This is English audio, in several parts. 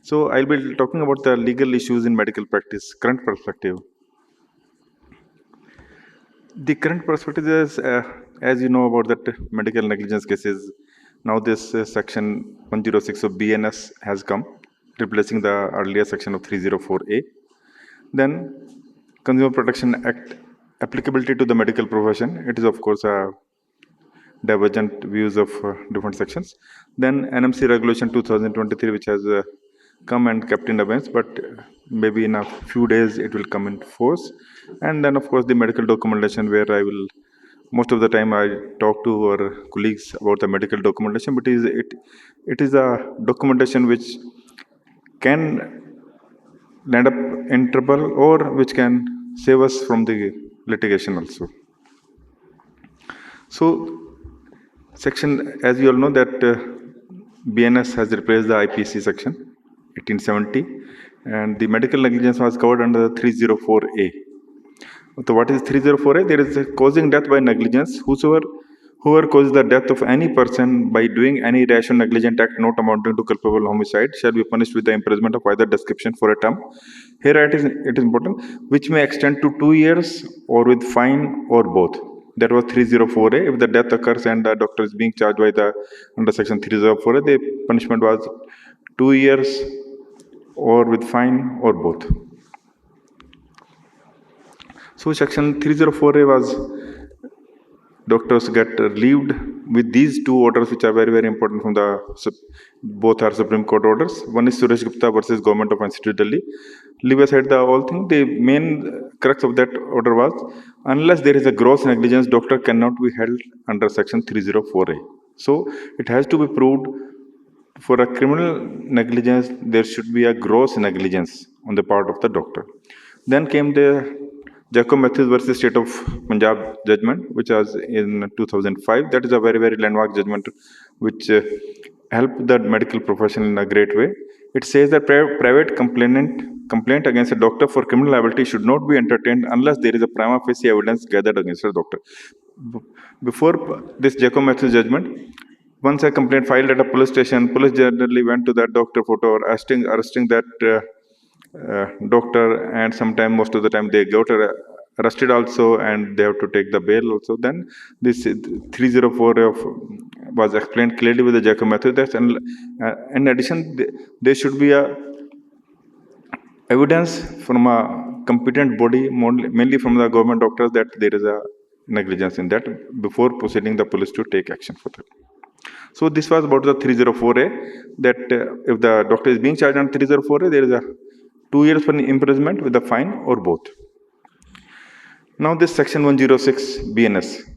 So I'll be talking about the legal issues in medical practice, current perspective. The current perspective is, as you know about that medical negligence cases, now this section 106 of BNS has come, replacing the earlier section of 304A. Then Consumer Protection Act applicability to the medical profession. It is of course a divergent views of different sections. Then NMC Regulation 2023, which has come and kept in abeyance, but maybe in a few days it will come into force. And then, of course, the medical documentation, where I will most of the time I talk to our colleagues about the medical documentation, but it is a documentation which can land up in trouble or which can save us from the litigation also. So section, as you all know, that BNS has replaced the IPC section 1870, and the medical negligence was covered under the 304A. So what is 304A? There is a causing death by negligence. Whoever causes the death of any person by doing any rash or negligent act not amounting to culpable homicide shall be punished with the imprisonment of either description for a term. Here it is important, which may extend to 2 years or with fine or both. That was 304A. If the death occurs and the doctor is being charged by the under section 304A, the punishment was 2 years or with fine or both. So section 304A was doctors get relieved with these two orders, which are very, very important from the, both are Supreme Court orders. One is Suresh Gupta versus Government of NCT Delhi. Leave aside the whole thing. The main crux of that order was, unless there is a gross negligence, doctor cannot be held under section 304A. So it has to be proved for a criminal negligence, there should be a gross negligence on the part of the doctor. Then came the Jacob Matthews versus State of Punjab judgment, which was in 2005. That is a very, very landmark judgment, which helped the medical profession in a great way. It says that private complaint against a doctor for criminal liability should not be entertained unless there is a prima facie evidence gathered against a doctor. Before this Jacob Matthews judgment, once a complaint filed at a police station, police generally went to that doctor for arresting that doctor, and sometime most of the time they got arrested also, and they have to take the bail also. Then this 304 of was explained clearly with the Jacob method. That in addition, there should be a evidence from a competent body, mainly from the government doctors, that there is a negligence in that before proceeding the police to take action for that. So this was about the 304A, that if the doctor is being charged on 304A, there is a 2 years for imprisonment with a fine or both. Now this section 106 BNS,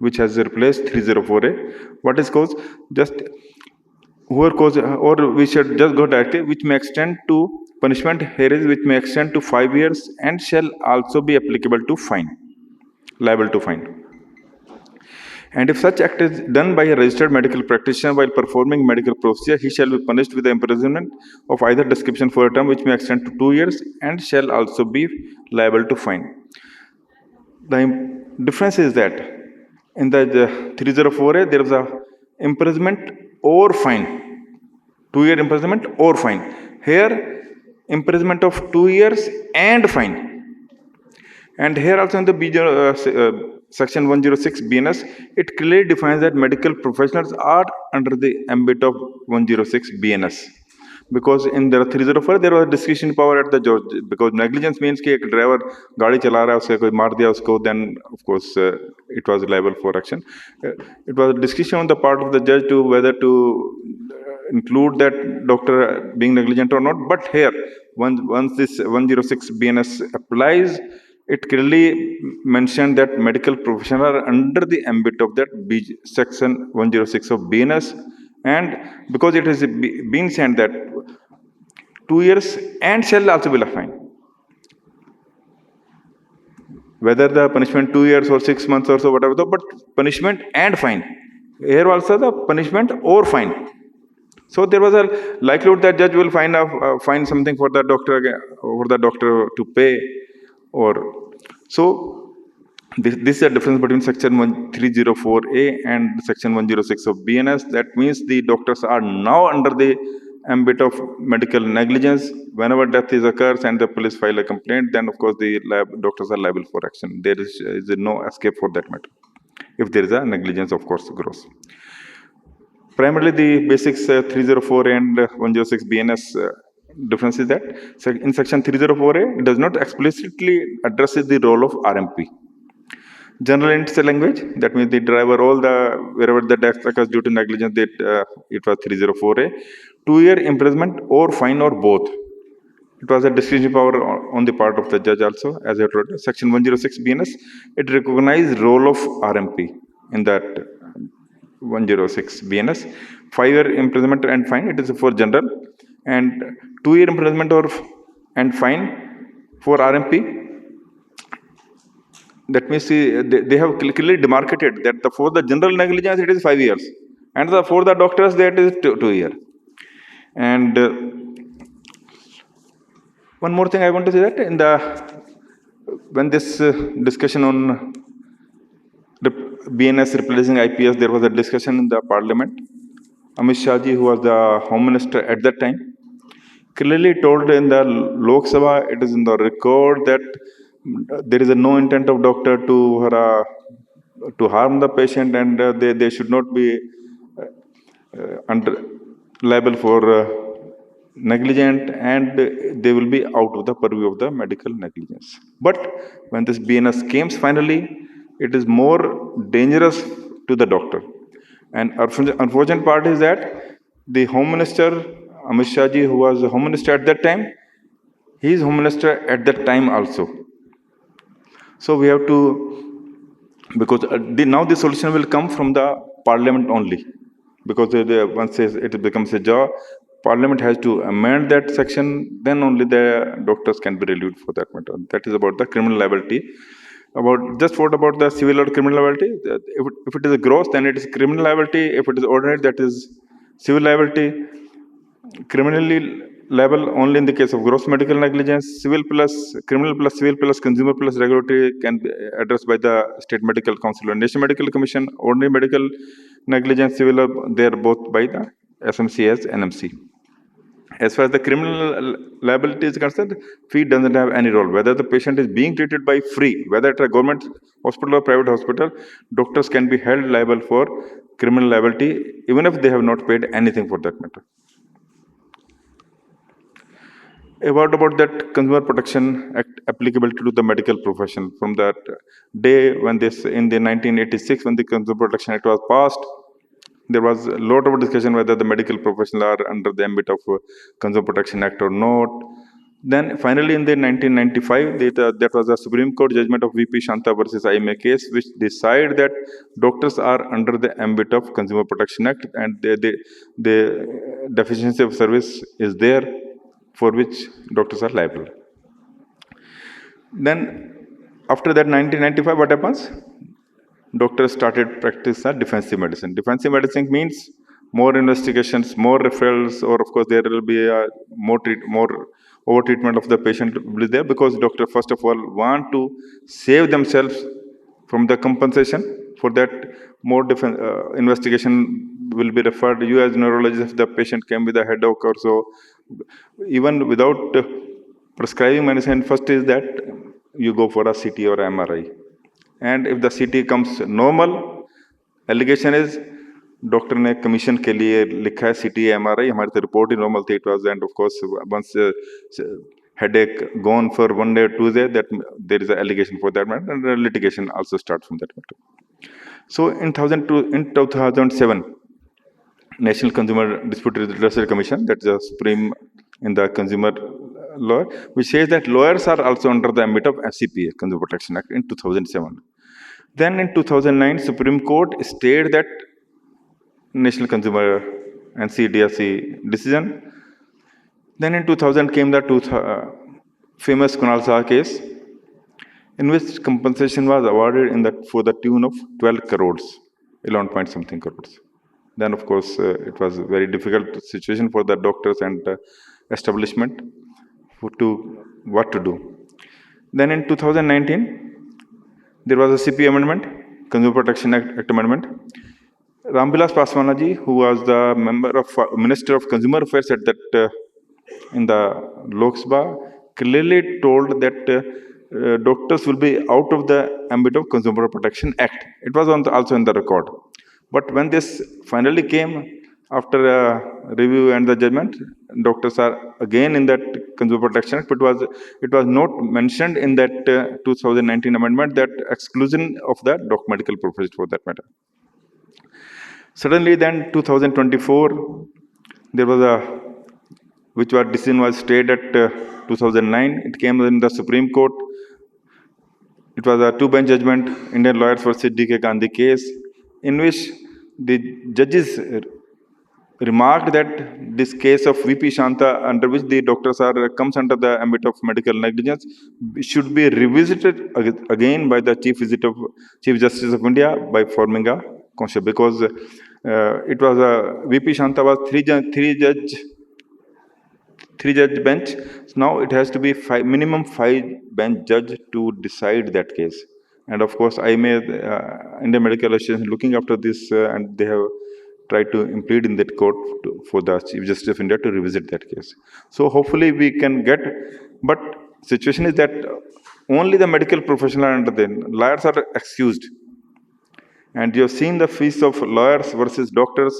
which has replaced 304A, what is cause? Just whoever cause, or we should just go directly, which may extend to punishment here is which may extend to 5 years and shall also be applicable to fine, liable to fine. And if such act is done by a registered medical practitioner while performing medical procedure, he shall be punished with the imprisonment of either description for a term which may extend to 2 years and shall also be liable to fine. The difference is that in the 304A, there is a imprisonment or fine, 2-year imprisonment or fine. Here, imprisonment of 2 years and fine. And here also in the section 106 BNS, it clearly defines that medical professionals are under the ambit of 106 BNS. Because in the 304 there was discretion power at the judge, because negligence means कि एक driver गाड़ी चला रहा है, उसके कोई मार दिया उसको, then of course it was liable for action. It was a discretion on the part of the judge to whether to include that doctor being negligent or not. But here, once this 106 BNS applies, it clearly mentioned that medical professionals are under the ambit of that section 106 of BNS, and because it has been said that 2 years and shall also be a fine. Whether the punishment 2 years or 6 months or so, whatever, but punishment and fine. Here also the punishment or fine. So there was a likelihood that judge will find something for the doctor to pay, or so. This is a difference between section 304A and section 106 of BNS. That means the doctors are now under the ambit of medical negligence. Whenever death is occurs and the police file a complaint, then of course the doctors are liable for action. There is no escape for that matter. If there is a negligence, of course, gross. Primarily, the basics 304 and 106 BNS difference is that in section 304A, it does not explicitly address the role of RMP. General intent language, that means the driver, all the wherever the death occurs due to negligence, that it was 304A. 2-year imprisonment or fine or both. It was a discretionary power on the part of the judge also, as I told you. Section 106 BNS, it recognized role of RMP in that 106 BNS. 5-year imprisonment and fine, it is for general, and 2-year imprisonment or and fine for RMP. That means they have clearly demarcated that for the general negligence it is 5 years, and for the doctors that is 2 years. And one more thing I want to say, that in the when this discussion on BNS replacing IPS, there was a discussion in the parliament. Amit Shah ji, who was the home minister at that time, clearly told in the Lok Sabha, it is in the record, that there is no intent of doctor to harm the patient, and they should not be under liable for negligent, and they will be out of the purview of the medical negligence. But when this BNS came finally, it is more dangerous to the doctor. And unfortunate part is that the Home Minister Amit Shah ji, who was the Home Minister at that time, he is Home Minister at that time also. So we have to, because now the solution will come from the Parliament only, because once it becomes a law, Parliament has to amend that section, then only the doctors can be relieved for that matter. That is about the criminal liability. About the civil or criminal liability? If it is a gross, then it is criminal liability. If it is ordinary, that is civil liability. Criminally liable only in the case of gross medical negligence. Civil plus criminal plus civil plus consumer plus regulatory can be addressed by the State Medical Council or National Medical Commission. Ordinary medical negligence, civil, they are both by the SMC as NMC. As far as the criminal liability is concerned, fee doesn't have any role. Whether the patient is being treated by free, whether at a government hospital or private hospital, doctors can be held liable for criminal liability, even if they have not paid anything for that matter. About that Consumer Protection Act applicability to the medical profession, from that day when this, in the 1986, when the Consumer Protection Act was passed, there was a lot of discussion whether the medical professionals are under the ambit of Consumer Protection Act or not. Then finally in the 1995, that was a Supreme Court judgment of VP Shanta versus IMA case, which decided that doctors are under the ambit of Consumer Protection Act, and the deficiency of service is there, for which doctors are liable. Then after that 1995, what happens? Doctors started practice defensive medicine. Defensive medicine means more investigations, more referrals, or of course there will be more over treatment of the patient will be there, because doctor first of all want to save themselves from the compensation. For that, more investigation will be referred. You as neurologist, if the patient came with a headache or so, even without prescribing medicine, first is that you go for a CT or MRI. And if the CT comes normal, allegation is doctor ने commission के लिए लिखा है CT MRI, हमारी तो report ही normal थी, it was, and of course once headache gone for 1 day or 2 days, that there is an allegation for that matter, and litigation also starts from that matter. So in 2007, National Consumer Dispute Redressal Commission, that's the supreme in the consumer law, which says that lawyers are also under the ambit of FCPA, Consumer Protection Act, in 2007. Then in 2009, Supreme Court stated that National Consumer and CDSC decision. Then in 2000 came the famous Kunal Saha case, in which compensation was awarded for the tune of 12 crores, 11 point something crores. Then of course it was a very difficult situation for the doctors and establishment what to do. Then in 2019, there was a CP amendment, Consumer Protection Act amendment. Ramvilas Paswanaji, who was the member of Minister of Consumer Affairs at that in the Lok Sabha, clearly told that doctors will be out of the ambit of Consumer Protection Act. It was also in the record. But when this finally came after a review and the judgment, doctors are again in that Consumer Protection Act, but it was not mentioned in that 2019 amendment that exclusion of the medical profession for that matter. Suddenly, then 2024, there was a which was decision was stayed at 2009. It came in the Supreme Court. It was a two-bench judgment, Indian Lawyers versus D.K. Gandhi case, in which the judges remarked that this case of VP Shanta, under which the doctors are comes under the ambit of medical negligence, should be revisited again by the Chief Justice of India by forming a constitution, because it was a VP Shanta was three judge bench. So now it has to be minimum five bench judge to decide that case. And of course, Indian Medical Association looking after this, and they have tried to plead in that court for the Chief Justice of India to revisit that case. So hopefully we can get, but situation is that only the medical professional are under them. Lawyers are excused. And you have seen the fees of lawyers versus doctors.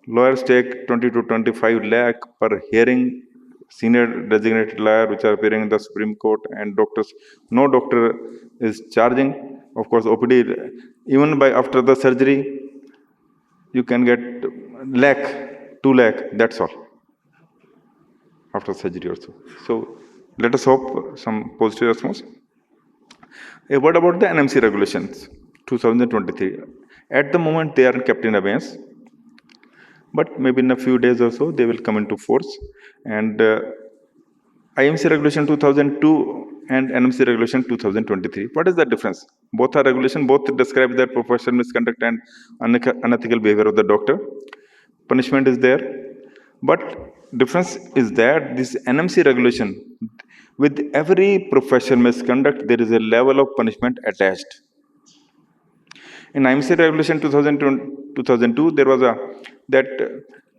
Lawyers take 20 to 25 lakh per hearing, senior designated lawyer which are appearing in the Supreme Court, and doctors, no doctor is charging. Of course, OPD, even by after the surgery, you can get lakh, 2 lakh, that's all, after surgery also. So let us hope some positive response. A word about the NMC regulations, 2023. At the moment, they are kept in abeyance, but maybe in a few days or so, they will come into force. And IMC regulation 2002 and NMC regulation 2023. What is the difference? Both are regulation, both describe the professional misconduct and unethical behavior of the doctor. Punishment is there. But difference is that this NMC regulation, with every professional misconduct, there is a level of punishment attached. In IMC regulation 2002, there was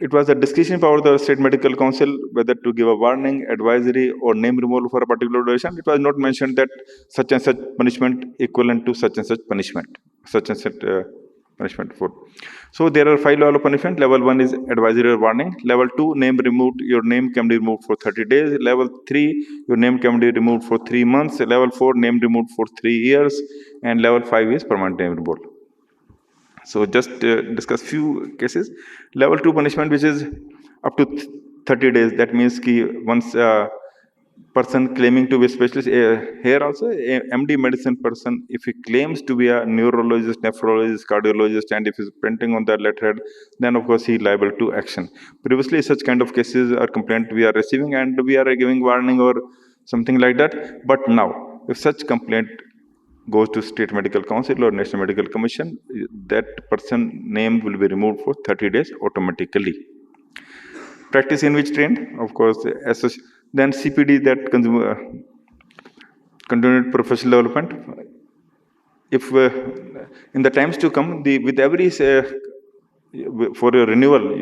it was a discretion power of the State Medical Council whether to give a warning, advisory, or name removal for a particular duration. It was not mentioned that such and such punishment equivalent to such and such punishment, punishment for. So there are 5 levels of punishment. Level 1 is advisory or warning. Level 2, name removed. Your name can be removed for 30 days. Level 3, your name can be removed for 3 months. Level 4, name removed for 3 years. And level 5 is permanent name removal. So just discuss few cases. Level 2 punishment, which is up to 30 days. That means once a person claiming to be a specialist, here also a MD medicine person, if he claims to be a neurologist, nephrologist, cardiologist, and if he's printing on that letterhead, then of course he is liable to action. Previously, such kind of cases or complaint we are receiving, and we are giving warning or something like that. But now, if such complaint goes to State Medical Council or National Medical Commission, that person name will be removed for 30 days automatically. Practice in which trained, of course, then CPD, that continued professional development. If in the times to come, with every for your renewal,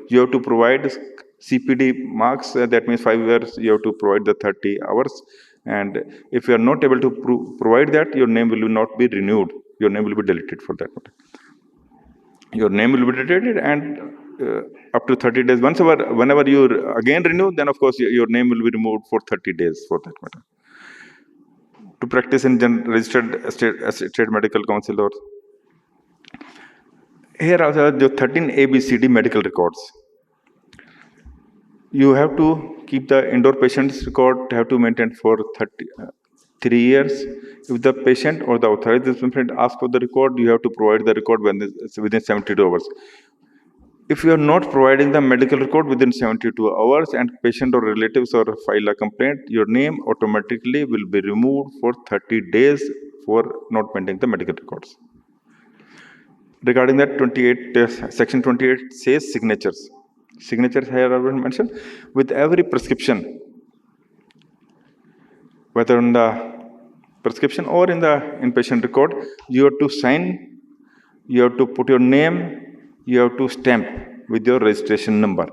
you have to provide CPD marks. That means 5 years. You have to provide the 30 hours. And if you are not able to provide that, your name will not be renewed. Your name will be deleted for that matter. Your name will be deleted, and up to 30 days. Whenever you again renew, then of course your name will be removed for 30 days for that matter. To practice in registered state medical council, or here are the 13 ABCD medical records. You have to keep the indoor patient's record, have to maintain for 3 years. If the patient or the authorized patient asks for the record, you have to provide the record within 72 hours. If you are not providing the medical record within 72 hours and patient or relatives or file a complaint, your name automatically will be removed for 30 days for not maintaining the medical records. Regarding that, section 28 says signatures. Signatures here are mentioned. With every prescription, whether in the prescription or in the inpatient record, you have to sign, you have to put your name, you have to stamp with your registration number.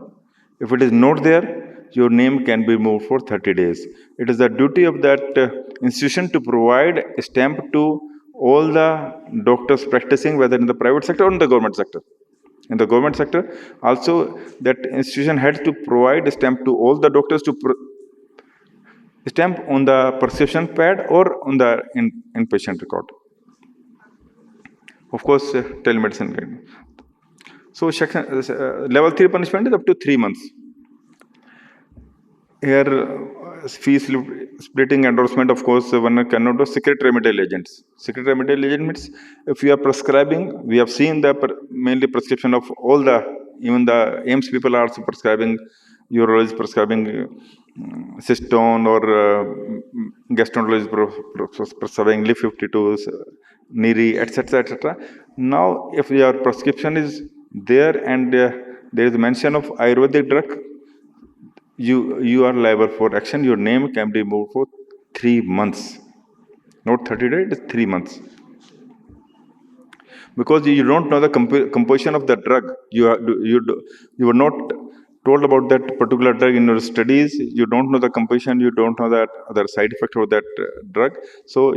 If it is not there, your name can be moved for 30 days. It is the duty of that institution to provide a stamp to all the doctors practicing, whether in the private sector or in the government sector. In the government sector, also that institution has to provide a stamp to all the doctors to stamp on the prescription pad or on the inpatient record. Of course, telemedicine. So level 3 punishment is up to 3 months. Here, fee splitting endorsement, of course, one cannot do secret remedial agents. Secret remedial agent means if you are prescribing, we have seen the mainly prescription of all the, even the AIMS people are also prescribing, urologists prescribing cystone or gastroenterologist prescribing Lip-52, Niri, etc., etc. Now, if your prescription is there and there is mention of Ayurvedic drug, you are liable for action. Your name can be moved for 3 months, not 30 days. It is 3 months, because you don't know the composition of the drug. You were not told about that particular drug in your studies. You don't know the composition. You don't know that other side effect of that drug. So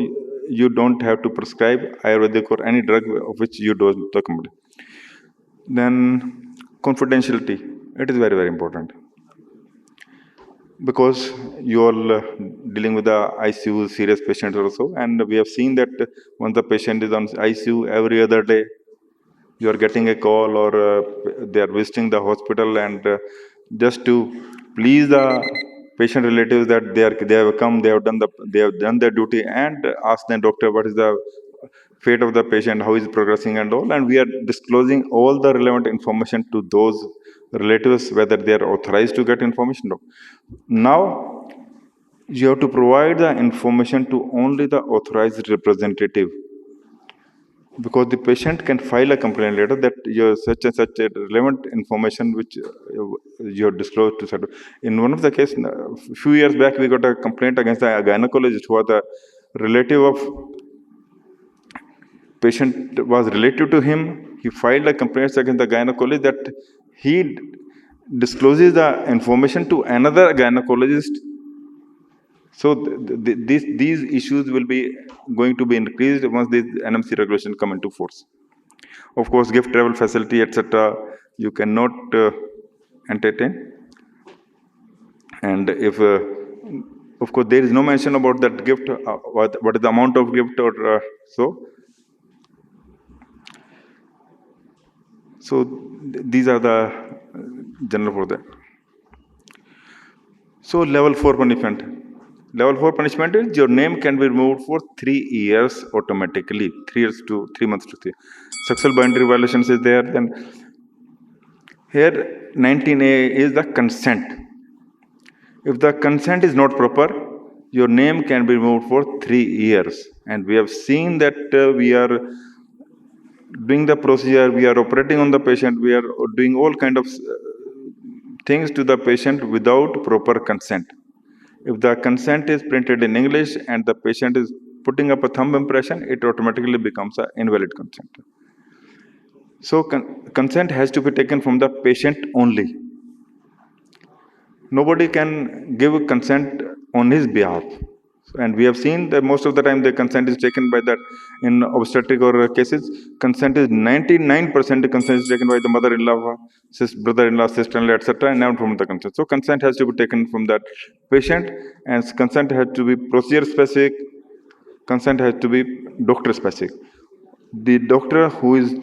you don't have to prescribe Ayurvedic or any drug of which you don't know the company. Then confidentiality. It is very, very important, because you are dealing with the ICU serious patients also, and we have seen that once the patient is on ICU, every other day you are getting a call or they are visiting the hospital, and just to please the patient relatives that they have come, they have done their duty, and ask the doctor what is the fate of the patient, how is progressing and all, and we are disclosing all the relevant information to those relatives, whether they are authorized to get information. Now you have to provide the information to only the authorized representative, because the patient can file a complaint later that you have such and such a relevant information which you have disclosed to certain. In one of the cases, a few years back, we got a complaint against a gynecologist who was a relative of patient, was relative to him. He filed a complaint against the gynecologist that he discloses the information to another gynecologist. So these issues will be going to be increased once these NMC regulation come into force. Of course, gift travel facility, etc., you cannot entertain. And if, of course, there is no mention about that gift, what is the amount of gift or so. So these are the general for that. So level 4 punishment. Level 4 punishment is your name can be removed for 3 years automatically. 3 years to 3 months to 3. Sexual boundary violations is there. Then here 19A is the consent. If the consent is not proper, your name can be removed for 3 years. And we have seen that we are doing the procedure, we are operating on the patient, we are doing all kind of things to the patient without proper consent. If the consent is printed in English and the patient is putting up a thumb impression, it automatically becomes an invalid consent. So consent has to be taken from the patient only. Nobody can give consent on his behalf. And we have seen that most of the time the consent is taken by that in obstetric or cases. Consent is 99% consent is taken by the mother-in-law, brother-in-law, sister-in-law, etc., and not from the consent. So consent has to be taken from that patient, and consent has to be procedure-specific. Consent has to be doctor-specific. The doctor who is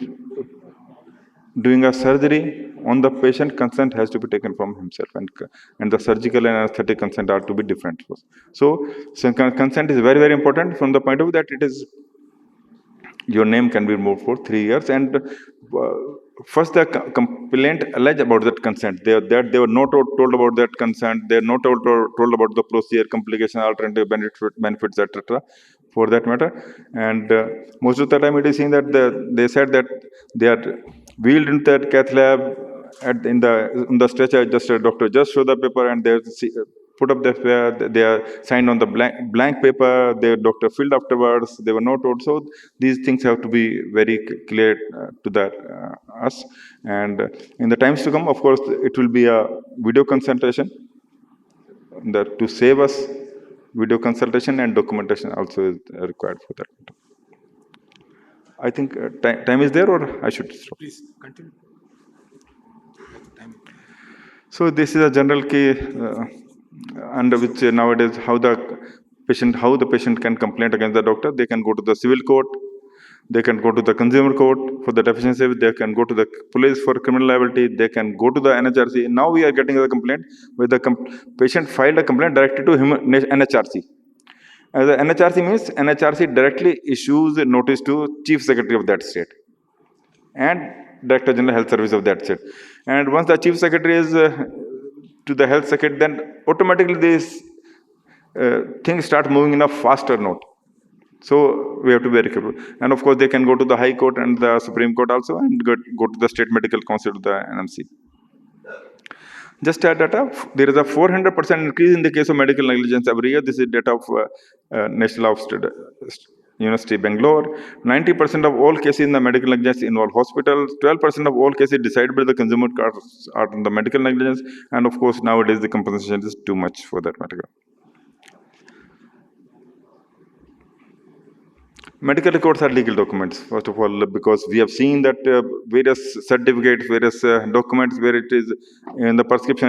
doing a surgery on the patient, consent has to be taken from himself, and the surgical and anesthetic consent are to be different. So consent is very, very important from the point of view that it is, your name can be removed for 3 years. And first the complaint allege about that consent. They were not told about that consent. They are not told about the procedure, complication, alternative benefits, etc., for that matter. And most of the time it is seen that they said that they are wheeled into that cath lab on the stretcher. Just a doctor just show the paper and they put up they are signed on the blank paper, their doctor filled afterwards, they were not told. So these things have to be very clear to us. And in the times to come, of course, it will be a video consultation to save us. Video consultation and documentation also is required for that. I think time is there, or I should stop? Please continue. So this is a general key under which nowadays how the patient can complain against the doctor. They can go to the civil court, they can go to the consumer court for the deficiency, they can go to the police for criminal liability, they can go to the NHRC. Now we are getting a complaint where the patient filed a complaint directly to NHRC. As the NHRC means NHRC directly issues a notice to Chief Secretary of that state and Director General Health Service of that state. And once the Chief Secretary is to the Health Secretary, then automatically these things start moving in a faster note. So we have to be very careful. And of course, they can go to the High Court and the Supreme Court also, and go to the State Medical Council of the NMC. Just add data, there is a 400% increase in the case of medical negligence every year. This is data of National University Bangalore. 90% of all cases in the medical negligence involve hospitals. 12% of all cases decided by the consumer courts are in the medical negligence. And of course, nowadays the compensation is too much for that matter. Medical records are legal documents, first of all, because we have seen that various certificates, various documents where it is in the prescription,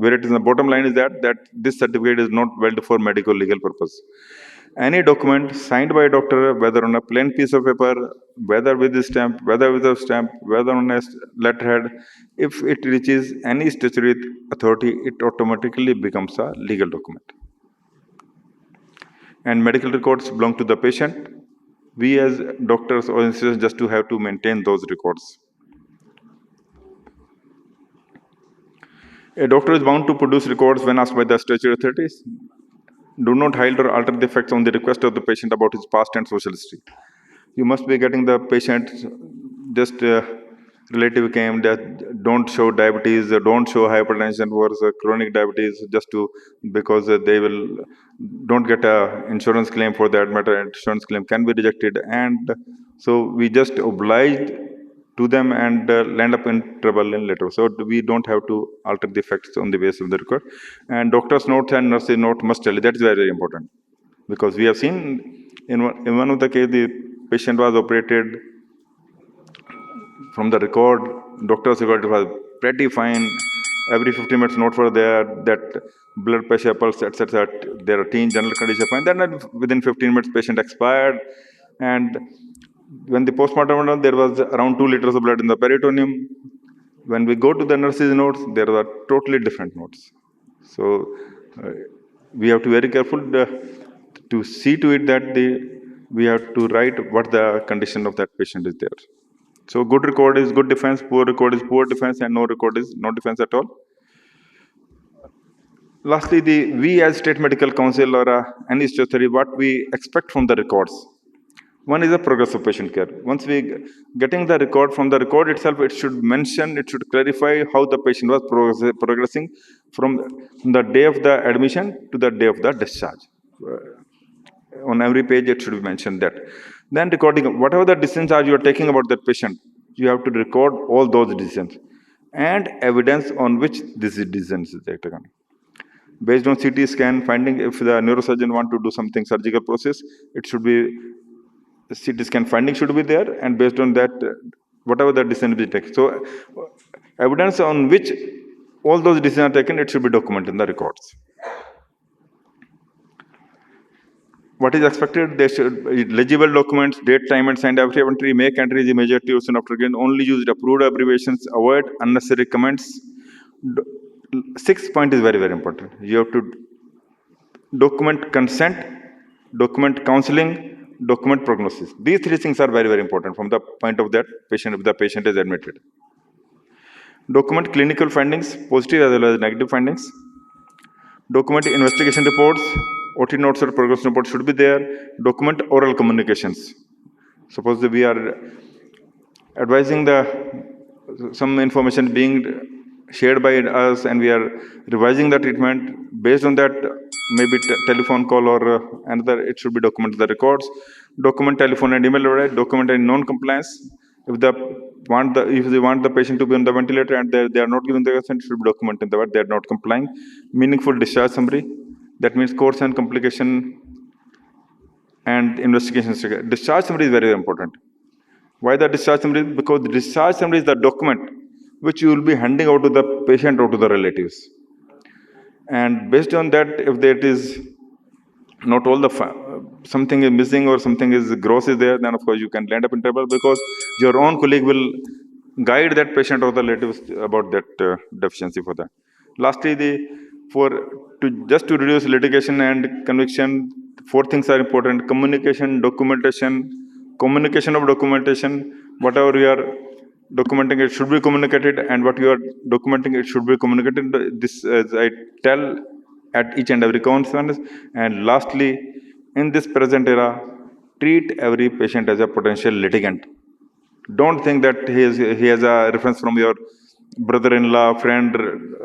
where it is in the bottom line is that this certificate is not valid for medical legal purpose. Any document signed by a doctor, whether on a plain piece of paper, whether with a stamp, whether with a stamp, whether on a letterhead, if it reaches any statutory authority, it automatically becomes a legal document. And medical records belong to the patient. We as doctors or institutions just to have to maintain those records. A doctor is bound to produce records when asked by the statutory authorities. Do not hide or alter the facts on the request of the patient about his past and social history. You must be getting the patient, just relative came that don't show diabetes, don't show hypertension or chronic diabetes, just to because they will don't get a insurance claim for that matter. Insurance claim can be rejected, and so we just obliged to them and land up in trouble in later. So we don't have to alter the facts on the basis of the record. And doctor's note and nurse's note must tell you. That is very, very important, because we have seen in one of the cases the patient was operated. From the record, doctor's record, it was pretty fine. Every 15 minutes note were there, that blood pressure, pulse, etc. Their routine general condition fine. Then within 15 minutes, patient expired. And when the postmortem was done, there was around 2 liters of blood in the peritoneum. When we go to the nurse's notes, there are totally different notes. So we have to be very careful to see to it that we have to write what the condition of that patient is there. So good record is good defense, poor record is poor defense, and no record is no defense at all. Lastly, we as State Medical Council or any statutory, what we expect from the records. One is the progress of patient care. Once we getting the record, from the record itself, it should mention, it should clarify how the patient was progressing from the day of the admission to the day of the discharge. On every page, it should be mentioned that. Then recording, whatever the decisions are you are taking about that patient, you have to record all those decisions and evidence on which this decisions is taken. Based on CT scan finding, if the neurosurgeon want to do something surgical process, it should be CT scan finding should be there, and based on that, whatever the decision is taken. So evidence on which all those decisions are taken, it should be documented in the records. What is expected? They should legible documents, date, time, and signed affidavit entry, make entries immediately or soon after again. Only use approved abbreviations. Avoid unnecessary comments. 6th point is very, very important. You have to document consent, document counseling, document prognosis. These 3 things are very, very important from the point of that patient, if the patient is admitted. Document clinical findings, positive as well as negative findings. Document investigation reports. OT notes or progress report should be there. Document oral communications. Suppose we are advising some information being shared by us, and we are revising the treatment. Based on that, maybe telephone call or another, it should be documented the records, document telephone and email alert, document any non-compliance. If they want the patient to be on the ventilator and they are not giving the consent, it should be documented that they are not complying. Meaningful discharge summary, that means course and complication and investigation. Discharge summary is very important. Why the discharge summary? Because the discharge summary is the document which you will be handing out to the patient or to the relatives. And based on that, if that is not all the something is missing or something is gross is there, then of course you can land up in trouble, because your own colleague will guide that patient or the relatives about that deficiency for that. Lastly, just to reduce litigation and conviction, 4 things are important: communication, communication of documentation. Whatever you are documenting, it should be communicated, and what you are documenting, it should be communicated. This, as I tell at each and every conference. And lastly, in this present era, treat every patient as a potential litigant. Don't think that he has a reference from your brother-in-law, friend,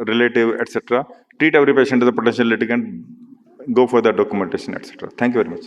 relative, etc. Treat every patient as a potential litigant. Go for the documentation, etc. Thank you very much.